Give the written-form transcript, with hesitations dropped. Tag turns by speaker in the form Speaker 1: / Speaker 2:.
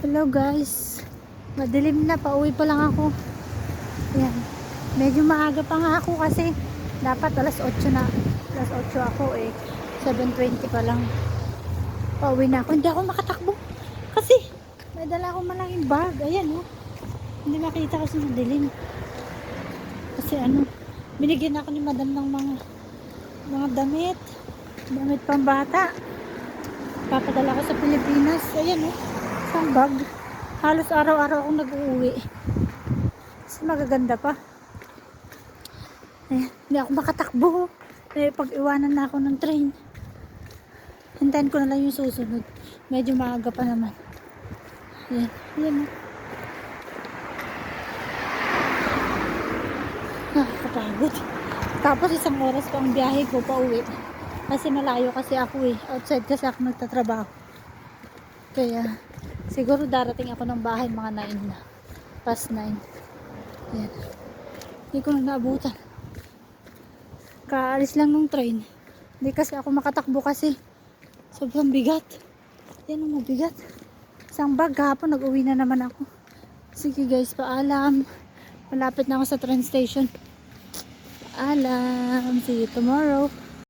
Speaker 1: Hello guys, madilim na, pauwi pa lang ako. Ayan. Medyo maaga pa nga ako kasi dapat alas 8 na. Alas 8 ako 7:20 pa lang. Pauwi na ako, hindi ako makatakbo kasi may dala akong malaking bag. Ayan hindi makita kasi sa dilim. Kasi binigyan ako ni madam ng mga damit pang bata. Papadala ko sa Pilipinas. Ayan isang bag. Halos araw-araw akong nag-uuwi. Kasi magaganda pa. Hindi ako makatakbo. Pag iwanan na ako ng train. Hintayin ko na lang yung susunod. Medyo maaga pa naman. Ayan. Nakakapagod. Tapos isang oras pa ang biyahe ko pa uwi. Kasi malayo kasi ako outside kasi ako nagtatrabaho. Kaya siguro darating ako ng bahay mga 9 na. Past 9. Ayan. Hindi ko na naabutan. Kaalis lang ng train. Hindi kasi ako makatakbo kasi sobrang bigat. Yan ang mabigat. Isang bag kahapon nag-uwi na naman ako. Sige guys, paalam. Malapit na ako sa train station. Paalam. See you tomorrow.